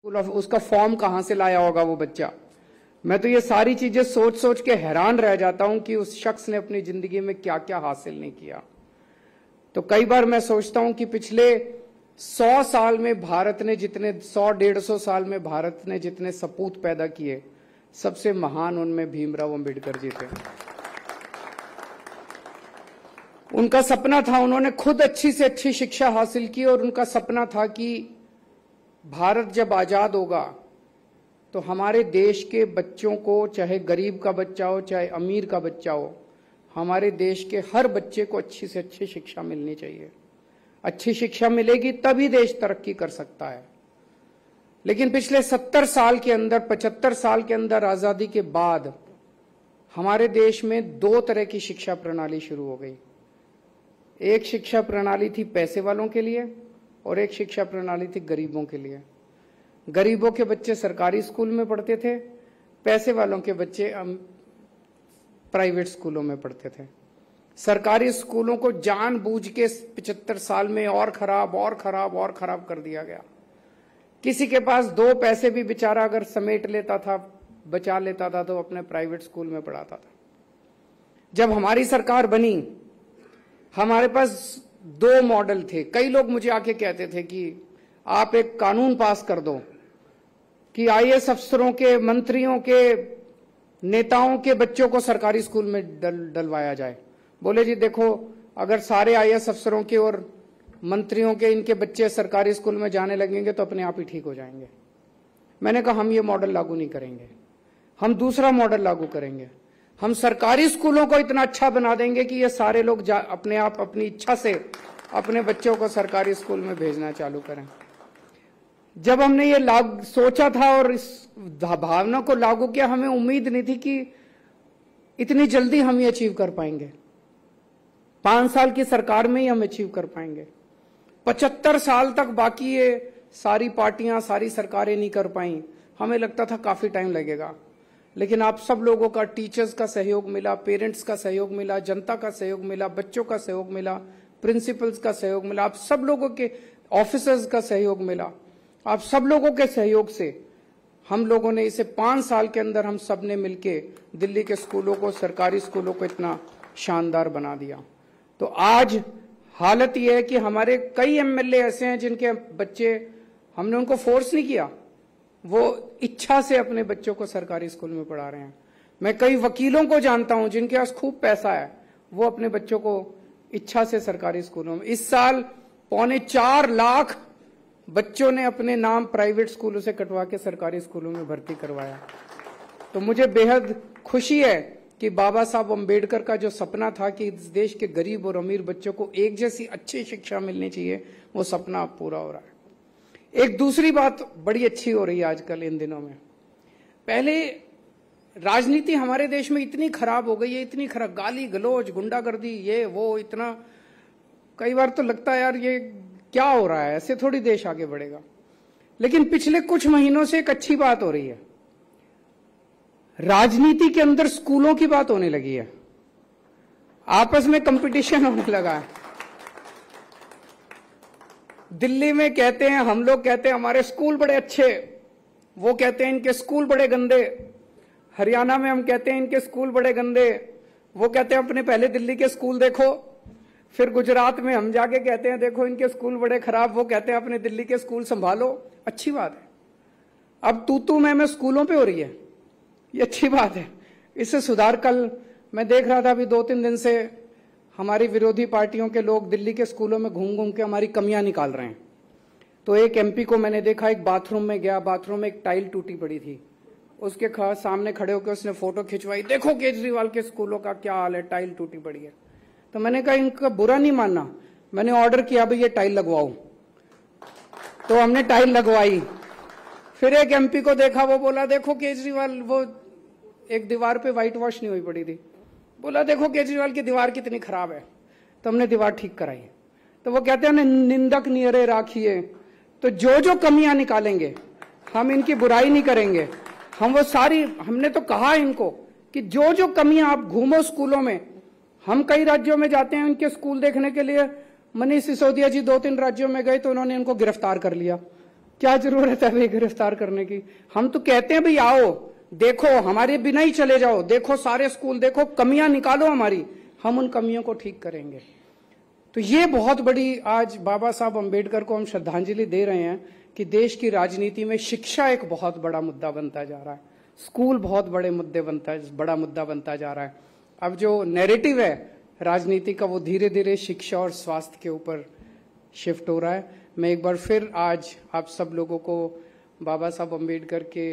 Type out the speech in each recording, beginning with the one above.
उसका फॉर्म कहां से लाया होगा वो बच्चा। मैं तो ये सारी चीजें सोच सोच के हैरान रह जाता हूं कि उस शख्स ने अपनी जिंदगी में क्या क्या हासिल नहीं किया। तो कई बार मैं सोचता हूं कि पिछले 100 साल में भारत ने जितने 100-150 साल में भारत ने जितने सपूत पैदा किए, सबसे महान उनमें भीमराव अंबेडकर जी थे। उनका सपना था, उन्होंने खुद अच्छी से अच्छी शिक्षा हासिल की और उनका सपना था कि भारत जब आजाद होगा तो हमारे देश के बच्चों को, चाहे गरीब का बच्चा हो चाहे अमीर का बच्चा हो, हमारे देश के हर बच्चे को अच्छी से अच्छी शिक्षा मिलनी चाहिए। अच्छी शिक्षा मिलेगी तभी देश तरक्की कर सकता है। लेकिन पिछले 70 साल के अंदर, 75 साल के अंदर आजादी के बाद हमारे देश में 2 तरह की शिक्षा प्रणाली शुरू हो गई। एक शिक्षा प्रणाली थी पैसे वालों के लिए और एक शिक्षा प्रणाली थी गरीबों के लिए। गरीबों के बच्चे सरकारी स्कूल में पढ़ते थे, पैसे वालों के बच्चे प्राइवेट स्कूलों में पढ़ते थे। सरकारी स्कूलों को जानबूझ के 75 साल में और खराब और खराब और खराब कर दिया गया। किसी के पास 2 पैसे भी बेचारा अगर समेट लेता था, बचा लेता था, तो अपने प्राइवेट स्कूल में पढ़ाता था। जब हमारी सरकार बनी, हमारे पास 2 मॉडल थे। कई लोग मुझे आके कहते थे कि आप एक कानून पास कर दो कि आईएएस अफसरों के, मंत्रियों के, नेताओं के बच्चों को सरकारी स्कूल में डलवाया जाए। बोले जी देखो, अगर सारे आईएएस अफसरों के और मंत्रियों के इनके बच्चे सरकारी स्कूल में जाने लगेंगे तो अपने आप ही ठीक हो जाएंगे। मैंने कहा हम ये मॉडल लागू नहीं करेंगे, हम दूसरा मॉडल लागू करेंगे। हम सरकारी स्कूलों को इतना अच्छा बना देंगे कि ये सारे लोग अपने आप अपनी इच्छा से अपने बच्चों को सरकारी स्कूल में भेजना चालू करें। जब हमने ये सोचा था और इस भावना को लागू किया, हमें उम्मीद नहीं थी कि इतनी जल्दी हम ये अचीव कर पाएंगे। 5 साल की सरकार में ही हम अचीव कर पाएंगे। 75 साल तक बाकी ये सारी पार्टियां, सारी सरकारें नहीं कर पाई। हमें लगता था काफी टाइम लगेगा, लेकिन आप सब लोगों का, टीचर्स का सहयोग मिला, पेरेंट्स का सहयोग मिला, जनता का सहयोग मिला, बच्चों का सहयोग मिला, प्रिंसिपल्स का सहयोग मिला, आप सब लोगों के, ऑफिसर्स का सहयोग मिला। आप सब लोगों के सहयोग से हम लोगों ने इसे 5 साल के अंदर हम सब ने मिलके दिल्ली के स्कूलों को, सरकारी स्कूलों को इतना शानदार बना दिया। तो आज हालत यह है कि हमारे कई एमएलए ऐसे हैं जिनके बच्चे, हमने उनको फोर्स नहीं किया, वो इच्छा से अपने बच्चों को सरकारी स्कूल में पढ़ा रहे हैं। मैं कई वकीलों को जानता हूं जिनके पास खूब पैसा है, वो अपने बच्चों को इच्छा से सरकारी स्कूलों में, इस साल 4.25 लाख बच्चों ने अपने नाम प्राइवेट स्कूलों से कटवा के सरकारी स्कूलों में भर्ती करवाया। तो मुझे बेहद खुशी है कि बाबा साहब अम्बेडकर का जो सपना था कि इस देश के गरीब और अमीर बच्चों को एक जैसी अच्छी शिक्षा मिलनी चाहिए, वो सपना अब पूरा हो रहा है। एक दूसरी बात बड़ी अच्छी हो रही है आजकल इन दिनों में। पहले राजनीति हमारे देश में इतनी खराब हो गई है, इतनी खराब, गाली गलौज, गुंडागर्दी, ये वो, इतना, कई बार तो लगता है यार ये क्या हो रहा है, ऐसे थोड़ी देश आगे बढ़ेगा। लेकिन पिछले कुछ महीनों से एक अच्छी बात हो रही है, राजनीति के अंदर स्कूलों की बात होने लगी है, आपस में कंपटीशन होने लगा है। दिल्ली में कहते हैं, हम लोग कहते हैं हमारे स्कूल बड़े अच्छे, वो कहते हैं इनके स्कूल बड़े गंदे। हरियाणा में हम कहते हैं इनके स्कूल बड़े गंदे, वो कहते हैं अपने पहले दिल्ली के स्कूल देखो। फिर गुजरात में हम जाके कहते हैं देखो इनके स्कूल बड़े खराब, वो कहते हैं अपने दिल्ली के स्कूल संभालो। अच्छी बात है, अब तू मैं स्कूलों पे हो रही है, ये अच्छी बात है, इससे सुधार। कल मैं देख रहा था, अभी 2-3 दिन से हमारी विरोधी पार्टियों के लोग दिल्ली के स्कूलों में घूम घूम के हमारी कमियां निकाल रहे हैं। तो एक एमपी को मैंने देखा, एक बाथरूम में गया, बाथरूम में एक टाइल टूटी पड़ी थी, उसके सामने खड़े होकर उसने फोटो खिंचवाई, देखो केजरीवाल के स्कूलों का क्या हाल है, टाइल टूटी पड़ी है। तो मैंने कहा इनका बुरा नहीं मानना, मैंने ऑर्डर किया भाई ये टाइल लगवाओ, तो हमने टाइल लगवाई। फिर एक एमपी को देखा, वो बोला देखो केजरीवाल, वो एक दीवार पे व्हाइट वॉश नहीं हुई पड़ी थी, बोला देखो केजरीवाल की दीवार कितनी खराब है, तो हमने दीवार ठीक कराई। तो वो कहते हैं निंदक नियरे राखिए, तो जो जो कमियां निकालेंगे, हम इनकी बुराई नहीं करेंगे, हम वो सारी, हमने तो कहा इनको कि जो जो कमियां, आप घूमो स्कूलों में, हम कई राज्यों में जाते हैं उनके स्कूल देखने के लिए। मनीष सिसोदिया जी 2-3 राज्यों में गए तो उन्होंने इनको गिरफ्तार कर लिया, क्या जरूरत है भाई गिरफ्तार करने की? हम तो कहते हैं भाई आओ देखो, हमारे बिना ही चले जाओ, देखो सारे स्कूल, देखो कमियां निकालो हमारी, हम उन कमियों को ठीक करेंगे। तो ये बहुत बड़ी आज बाबा साहब अंबेडकर को हम श्रद्धांजलि दे रहे हैं कि देश की राजनीति में शिक्षा एक बहुत बड़ा मुद्दा बनता जा रहा है, स्कूल बहुत बड़ा मुद्दा बनता जा रहा है। अब जो नैरेटिव है राजनीति का वो धीरे धीरे शिक्षा और स्वास्थ्य के ऊपर शिफ्ट हो रहा है। मैं एक बार फिर आज आप सब लोगों को बाबा साहब अंबेडकर के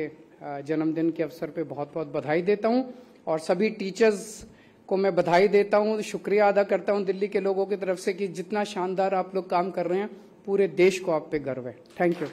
जन्मदिन के अवसर पे बहुत बहुत बधाई देता हूं और सभी टीचर्स को मैं बधाई देता हूं, शुक्रिया अदा करता हूं दिल्ली के लोगों की तरफ से कि जितना शानदार आप लोग काम कर रहे हैं, पूरे देश को आप पे गर्व है। Thank you.